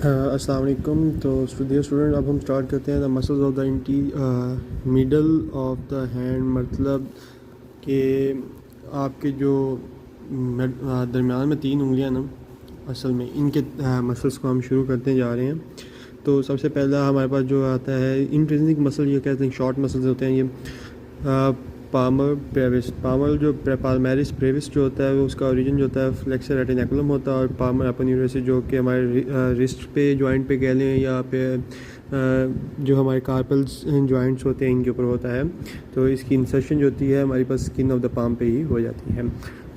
अस्सलाम वालेकुम। तो स्टूडेंट अब हम स्टार्ट करते हैं the muscles of the middle of the hand. मतलब कि आपके जो दरमियान में तीन उंगलियां ना, असल में इनके मसल्स को हम शुरू करते जा रहे हैं। तो सबसे पहला हमारे पास जो आता है इंट्रिंसिक मसल, ये कहते हैं शॉर्ट मसल्स होते हैं। ये पामर ब्रेविस, पामर जो पाल्मेरिस ब्रेविस जो होता है वो उसका ओरिजिन जो होता है फ्लेक्सर रेटिनेकुलम होता है, और पामर अपोन्यूरोसिस जो कि हमारे रिस्ट पे जॉइंट पे कह लें या पे जो हमारे कार्पल्स जॉइंट्स होते हैं इनके ऊपर होता है। तो इसकी इंसर्शन जो होती है हमारे पास स्किन ऑफ द पाम पे ही हो जाती है।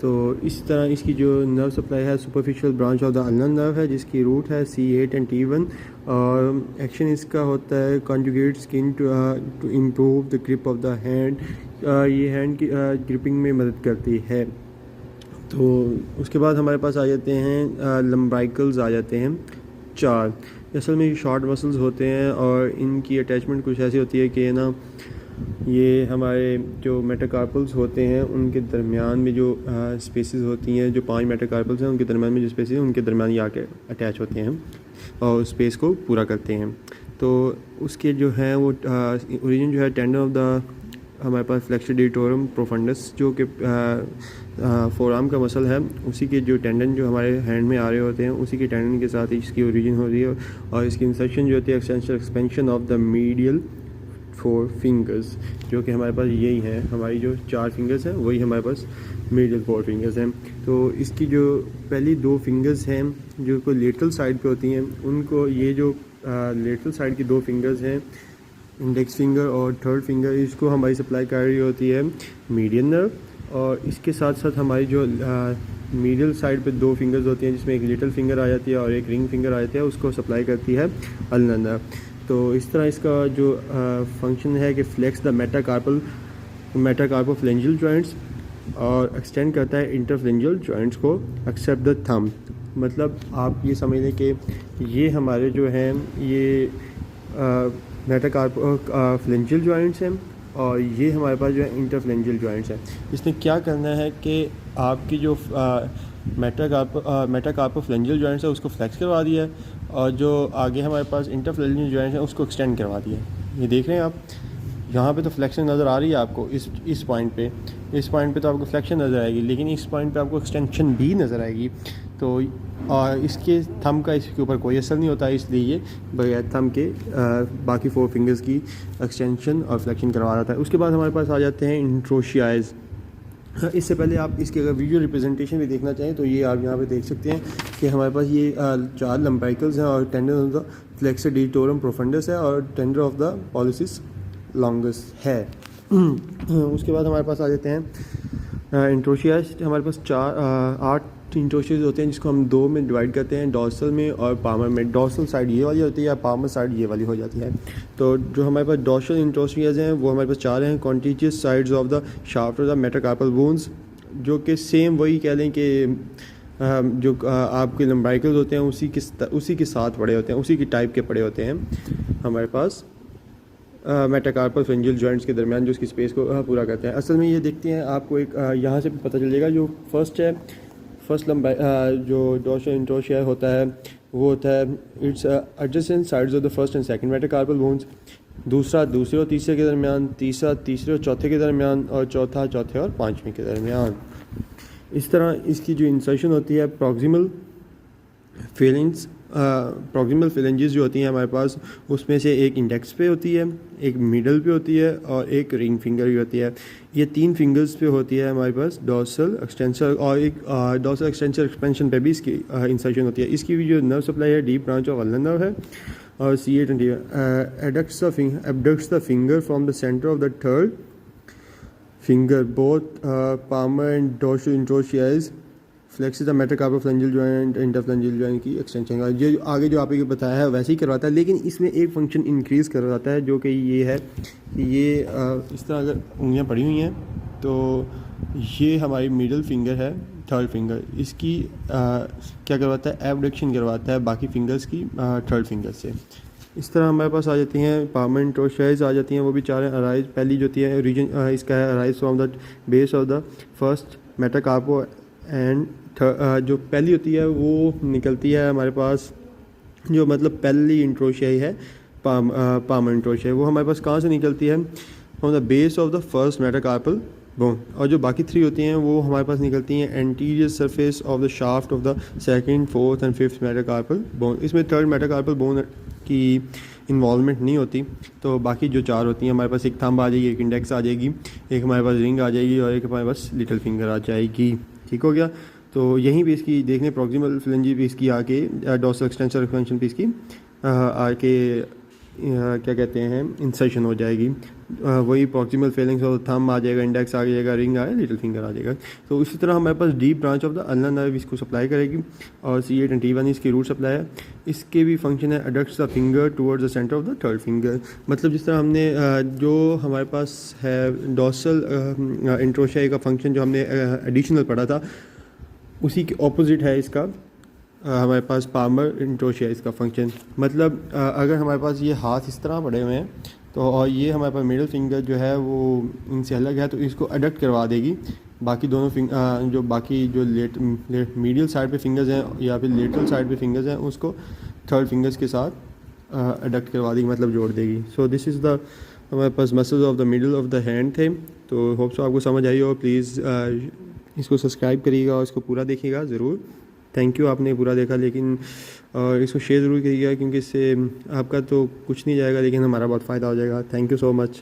तो इस तरह इसकी जो नर्व सप्लाई है superficial branch of the ulnar nerve है, जिसकी रूट है C8 एंड T1, और एक्शन इसका होता है conjugate skin to improve the grip of the hand. ये हैंड की ग्रिपिंग में मदद करती है। तो उसके बाद हमारे पास आ जाते हैं लम्बाइकल्स आ जाते हैं चार। असल में ये शॉर्ट मसल्स होते हैं और इनकी अटैचमेंट कुछ ऐसी होती है कि ना, ये हमारे जो मेटाकार्पल्स होते हैं उनके दरमियान में जो स्पेसेस होती हैं, जो 5 मेटाकार्पल्स हैं उनके दरमियान में जो स्पेसेस हैं उनके दरमियान ये आके अटैच होते हैं और स्पेस को पूरा करते हैं। तो उसके जो है वो ओरिजिन जो है टेंडन ऑफ द हमारे पास फ्लेक्सर डिटोरम प्रोफंडस जो कि फोरआर्म का मसल है, उसी के जो टेंडन जो हमारे हैंड में आ रहे होते हैं उसी के टेंडन के साथ ही इसकी ओरिजिन हो रही है। और इसकी इंसर्शन जो होती है extension expansion of the medial 4 fingers, जो कि हमारे पास यही है, हमारी जो 4 फिंगर्स हैं वही हमारे पास मीडियल 4 फिंगर्स हैं। तो इसकी जो पहली 2 फिंगर्स हैं जो को लेटरल साइड पे होती हैं, उनको ये जो लेटरल साइड की 2 फिंगर्स हैं, इंडेक्स फिंगर और थर्ड फिंगर, इसको हमारी सप्लाई कर रही होती है मीडियन नर्व। और इसके साथ साथ हमारी जो मीडियल साइड पे 2 फिंगर्स होती हैं जिसमें एक लिटिल फिंगर आ जाती है और एक रिंग फिंगर आ जाती है, उसको सप्लाई करती है अल्नर नर्व। तो इस तरह इसका जो फंक्शन है कि फ्लेक्स द मेटाकार्पोफ्लेंजियल जॉइंट्स और एक्सटेंड करता है इंटरफ्लेंजियल जॉइंट्स को एक्सेप्ट द थंब। मतलब आप ये समझ लें कि ये हमारे जो हैं ये मेटाकार्पोफ्लेंजियल जॉइंट्स हैं और ये हमारे पास जो है इंटरफ्लेंजियल जॉइंट्स हैं। इसने क्या करना है कि आपकी जो मेटाकार्पोफ्लेंजियल जॉइंट्स है उसको फ्लेक्स करवा दिया है, और जो आगे हमारे पास इंटरफ्लेंजियल जॉइंट्स हैं उसको एक्सटेंड करवा दिया है। ये देख रहे हैं आप, यहाँ पे तो फ्लेक्शन नज़र आ रही है आपको, इस पॉइंट पे तो आपको फ्लेक्शन नज़र आएगी, लेकिन इस पॉइंट पे आपको एक्सटेंशन भी नज़र आएगी। तो और इसके थंब का इसके ऊपर कोई असर नहीं होता है, इसलिए ये बगैर थंब के बाकी 4 फिंगर्स की एक्सटेंशन और फ्लेक्शन करवा रहा था। उसके बाद हमारे पास आ जाते हैं इंट्रोशियाज। इससे पहले आप इसके अगर वीडियो रिप्रेजेंटेशन भी देखना चाहें तो ये आप यहाँ पे देख सकते हैं कि हमारे पास ये 4 लम्बाइकल्स हैं और tendon of the flexor digitorum profundus है और tendon of the pollicis longus है। उसके बाद हमारे पास आ जाते हैं इंट्रोशियाज। हमारे पास 8 इंट्रोशियाज होते हैं जिसको हम 2 में डिवाइड करते हैं, डॉर्सल में और पामर में। डॉर्सल साइड ये वाली होती है या पामर साइड ये वाली हो जाती है। तो जो हमारे पास डॉर्सल इंट्रोशियाज हैं वो हमारे पास 4 हैं। Contiguous sides of the shaft of the metacarpal bones, जो कि सेम वही कह लें कि जो आपके लम्बाइकल्स होते हैं उसी के साथ पड़े होते हैं, उसी की टाइप के पड़े होते हैं हमारे पास मेटाकार्पोफ्लेंजियल जॉइंट्स के दरमियान, जो उसकी स्पेस को पूरा करते हैं। असल में ये देखते हैं आपको एक यहाँ से पता चल जाएगा। जो फर्स्ट लंबाई जो डॉर्सल इंट्रोशिया होता है वो होता है it's adjacent sides of the first and second metacarpal bones, दूसरा दूसरे और तीसरे के दरमियान, तीसरा तीसरे और चौथे के दरमियान, और चौथा चौथे और पाँचवें के दरमियान। इस तरह इसकी जो इंसर्शन होती है प्रॉक्सिमल फेलेंजेस जो होती हैं हमारे पास, उसमें से एक इंडेक्स पे होती है, एक मिडल पे होती है और एक रिंग फिंगर भी होती है। ये 3 फिंगर्स पे होती है हमारे पास डॉर्सल एक्सटेंसर, और एक डॉर्सल एक्सटेंसर एक्सपेंशन पे भी इसकी इंसर्शन होती है। इसकी भी जो नर्व सप्लाई है deep branch of ulnar nerve है, और C8 abducts the finger from the centre of the third finger both palmar and dorsal interossei flex the metacarpophalangeal joint interphalangeal joint की एक्सटेंशन का जो आगे जो आपको बताया है वैसे ही करवाता है, लेकिन इसमें एक फंक्शन इंक्रीज़ करवाता है जो कि ये है कि ये इस तरह अगर उंगलियां पड़ी हुई हैं तो ये हमारी मिडिल फिंगर है, थर्ड फिंगर, इसकी क्या करवाता है, एबडक्शन करवाता है बाकी फिंगर्स की थर्ड फिंगर से। इस तरह हमारे पास आ जाती हैं पामर इंट्रोशियाज आ जाती हैं, वो भी 4 अराइज। पहली जो होती है रीजन इसका है arise from the base of the first metacarpal and जो पहली होती है वो निकलती है हमारे पास जो मतलब पहली इंट्रोशियाई है पाम इंट्रोशियाई, वो हमारे पास कहाँ से निकलती है, from the base of the first metacarpal bone. और जो बाकी 3 होती हैं वो हमारे पास निकलती हैं anterior surface of the shaft of the second, fourth and fifth metacarpal bone. इसमें थर्ड मेटाकार्पल बोन की इन्वॉल्वमेंट नहीं होती। तो बाकी जो 4 होती हैं हमारे पास, एक थंब आ जाएगी, एक इंडेक्स आ जाएगी, एक हमारे पास रिंग आ जाएगी और एक हमारे पास लिटिल फिंगर आ जाएगी। ठीक हो गया। तो यहीं पे इसकी देखने प्रॉक्सिमल फ्लेंजी पे इसकी आके डॉर्सल एक्सटेंसर एक्सपेंशन पे इसकी आके क्या कहते हैं इंसर्शन हो जाएगी। वही प्रॉक्सिमल फेलिंग्स और थंब आ जाएगा, इंडेक्स आ जाएगा, रिंग आएगा, लिटिल फिंगर आ जाएगा। तो इसी तरह हमारे पास deep branch of the ulnar nerve इसको सप्लाई करेगी और C8 एंड T1 इसकी रूट सप्लाई है। इसके भी फंक्शन है adducts the finger towards the centre of the third finger. मतलब जिस तरह हमने जो हमारे पास है डॉर्सल इंट्रोशियाई का फंक्शन जो हमने एडिशनल पढ़ा था, उसी के ऑपोजिट है इसका हमारे पास पामर इंट्रोशियाई इसका फंक्शन। मतलब अगर हमारे पास ये हाथ इस तरह पड़े हुए हैं तो और ये हमारे पास मिडिल फिंगर जो है वो इनसे अलग है, तो इसको अडक्ट करवा देगी। बाकी दोनों जो बाकी जो मीडियल साइड पे फिंगर्स हैं या फिर लेटरल साइड पे फिंगर्स हैं उसको थर्ड फिंगर्स के साथ अडक्ट करवा देगी, मतलब जोड़ देगी। सो दिस इज़ द हमारे पास muscles of the middle of the hand थे। तो होप सो आपको समझ आई हो। प्लीज़ इसको सब्सक्राइब करिएगा और इसको पूरा देखिएगा ज़रूर। थैंक यू, आपने पूरा देखा, लेकिन इसको शेयर ज़रूर करिएगा क्योंकि इससे आपका तो कुछ नहीं जाएगा लेकिन हमारा बहुत फ़ायदा हो जाएगा। Thank you so much.